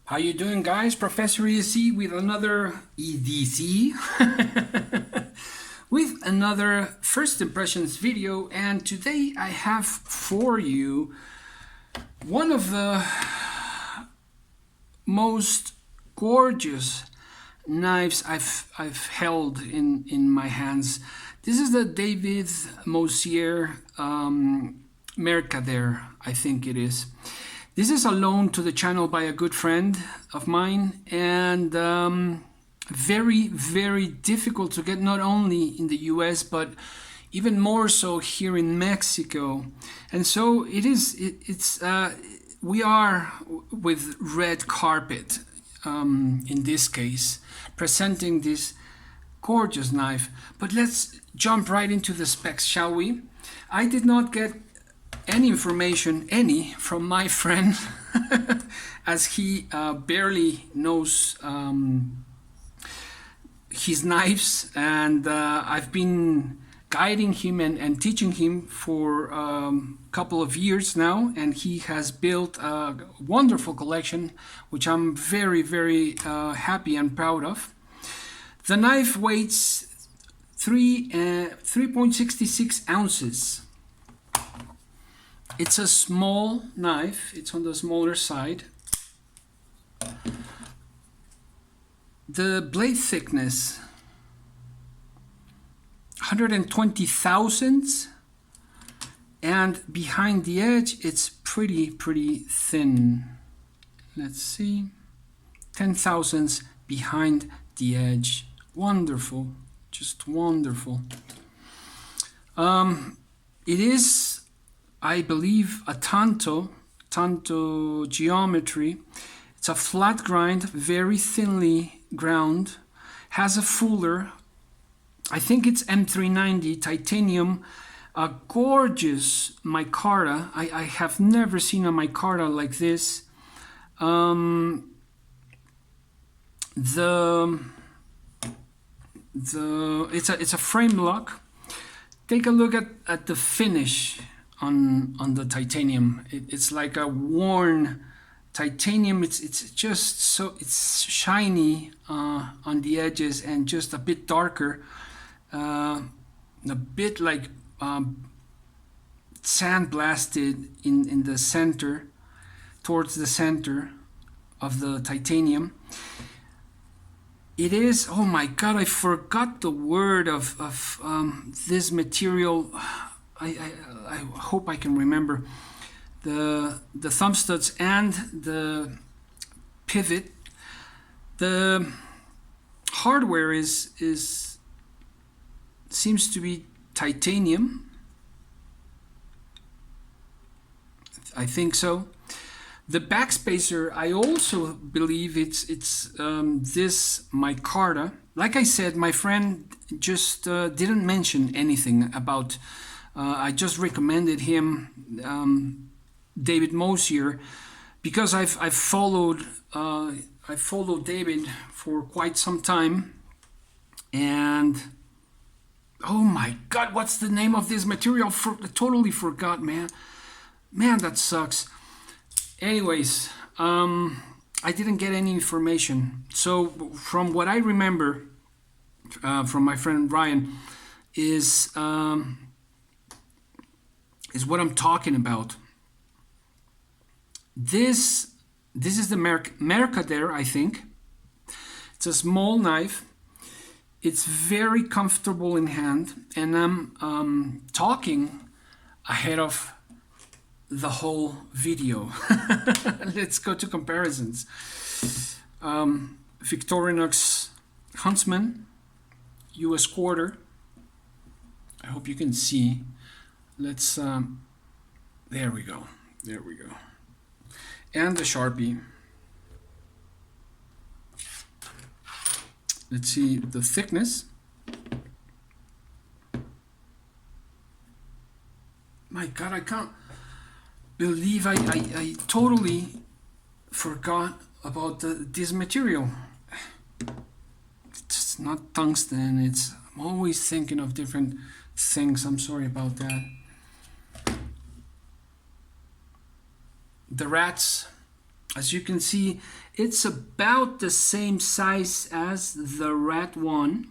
How you doing, guys? Professor EDC with another EDC with another first impressions video, and today I have for you one of the most gorgeous knives I've held in my hands. This is the David Mosier Mercader, I think it is. This is a loan to the channel by a good friend of mine, and very, very difficult to get, not only in the US, but even more so here in Mexico. And so we are with red carpet, in this case, presenting this gorgeous knife. But let's jump right into the specs, shall we? I did not get any information from my friend as he barely knows his knives, and I've been guiding him and teaching him for a couple of years now, and he has built a wonderful collection which I'm very, very happy and proud of. The knife weighs 3.66 ounces. It's a small knife, it's on the smaller side. The blade thickness, 120 thousandths, and behind the edge it's pretty thin. Let's see, 10 thousandths behind the edge. Wonderful, just wonderful. It is, I believe, a tanto geometry. It's a flat grind, very thinly ground, has a fuller. I think it's M390 titanium, a gorgeous micarta. I have never seen a micarta like this. It's a frame lock. Take a look at the finish on the titanium. It's like a worn titanium. It's just so, it's shiny on the edges and just a bit darker, a bit like sandblasted in the center, towards the center of the titanium. It is, oh my god, I forgot the word of this material. I hope I can remember. The thumb studs and the pivot. The hardware seems to be titanium. I think so. The backspacer, I also believe it's this micarta. Like I said, my friend just didn't mention anything about. I just recommended him, David Mosier, because I've followed David for quite some time, and oh my god, what's the name of this material? Totally forgot, man. That sucks. Anyways, I didn't get any information. So from what I remember from my friend Ryan is what I'm talking about. This is the Mercader, I think. It's a small knife. It's very comfortable in hand, and I'm talking ahead of the whole video. Let's go to comparisons. Victorinox Huntsman, US quarter. I hope you can see. Let's there we go, and the Sharpie. Let's see the thickness. My god, I can't believe I totally forgot about this material. It's not tungsten. I'm always thinking of different things. I'm sorry about that. The rats As you can see, it's about the same size as the rat one,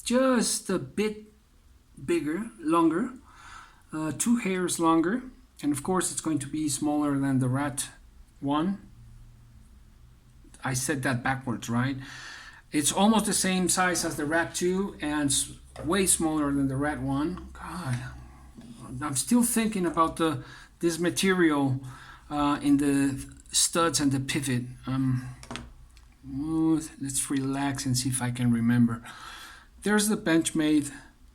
just a bit bigger, longer, 2 hairs longer, and of course it's going to be smaller than the rat one. I said that backwards, right? It's almost the same size as the rat 2 and way smaller than the rat 1. God, I'm still thinking about this material in the studs and the pivot. Let's relax and see if I can remember. There's the Benchmade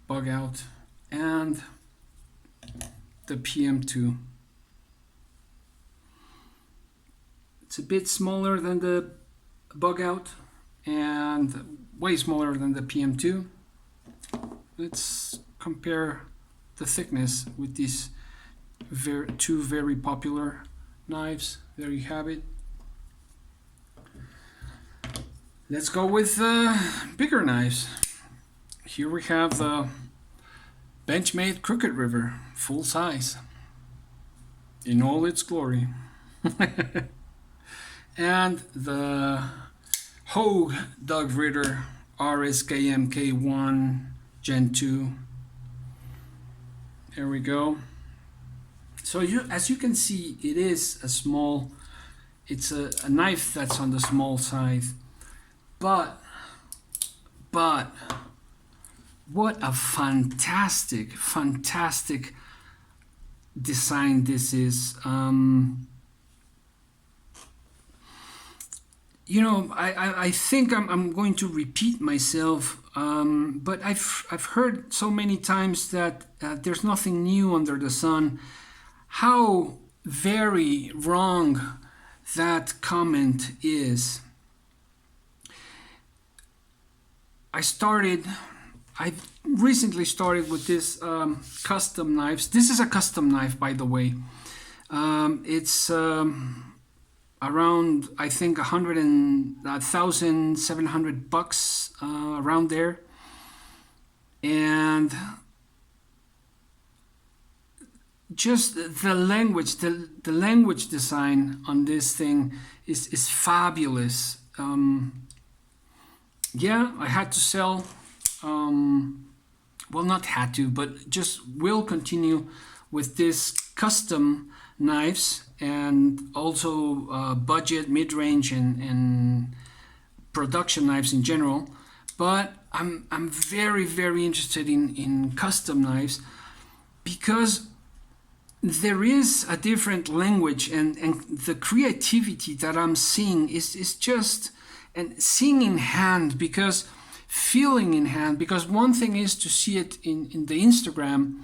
bug out and the PM2. It's a bit smaller than the bug out and way smaller than the PM2. Let's compare the thickness with these two very popular knives. There you have it. Let's go with bigger knives. Here we have the Benchmade Crooked River, full size, in all its glory. And the Hogue Doug Ritter RSKM K1 Gen 2. There we go. So as you can see, it is a small, it's a knife that's on the small side, but what a fantastic design this is. You know, I think I'm going to repeat myself, but I've heard so many times that there's nothing new under the sun. How very wrong that comment is. I recently started with this custom knives. This is a custom knife, by the way. It's around, I think, $1,700, around there. And just the language, the language design on this thing is fabulous. Yeah, I had to sell, well, not had to, but just will continue with this custom knives and also budget, mid-range, and production knives in general. But I'm very interested in custom knives because there is a different language, and the creativity that I'm seeing is just, and seeing in hand, because feeling in hand, because one thing is to see it in the Instagram,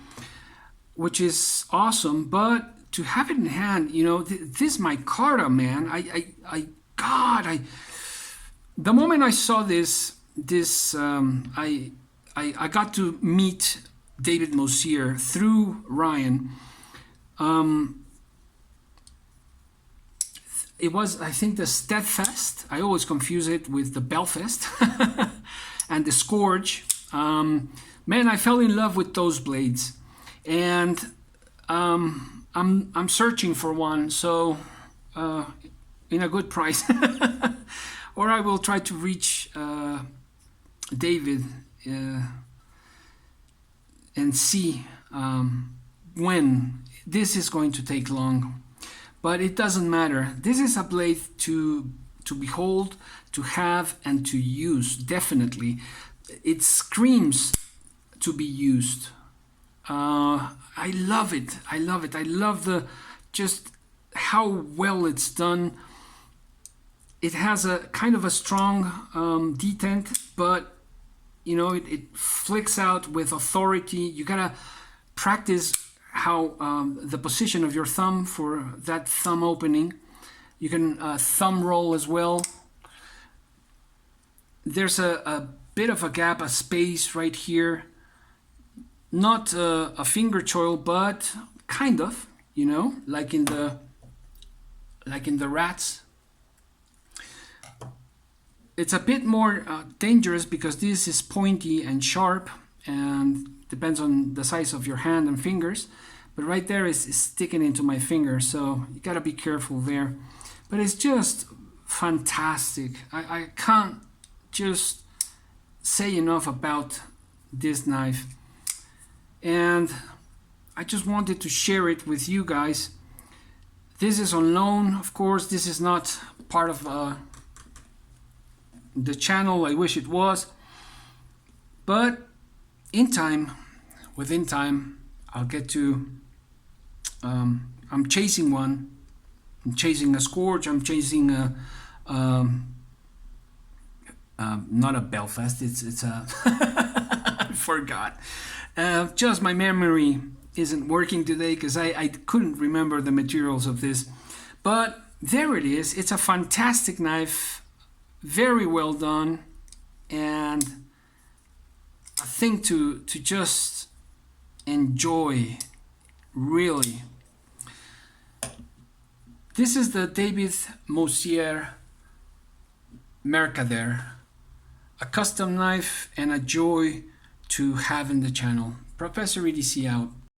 which is awesome, but to have it in hand, you know, this Micarta, man, the moment I saw this, I got to meet David Mosier through Ryan. It was, I think, the Steadfast. I always confuse it with the Belfast and the Scourge. Man, I fell in love with those blades, and I'm searching for one, so in a good price, or I will try to reach David and see when. This is going to take long, but it doesn't matter. This is a blade to behold, to have, and to use. Definitely, it screams to be used. I love it. I love it. I love just how well it's done. It has a kind of a strong detent, but you know, it flicks out with authority. You gotta practice how the position of your thumb for that thumb opening. You can thumb roll as well. There's a bit of a gap, a space right here. Not a finger choil, but kind of, you know, like in the rats. It's a bit more dangerous because this is pointy and sharp, and depends on the size of your hand and fingers. But right there is sticking into my finger, so you gotta be careful there. but it's just fantastic. I can't just say enough about this knife, and I just wanted to share it with you guys. This is on loan, of course. This is not part of the channel. I wish it was, but within time, I'll get to. I'm chasing one. I'm chasing a Scourge. I'm chasing a not a Belfast. It's a I forgot. Just my memory isn't working today because I couldn't remember the materials of this. But there it is. It's a fantastic knife, very well done, and a thing to just enjoy, really. This is the David Mosier Mercader, a custom knife and a joy to have in the channel. Professor EDC out.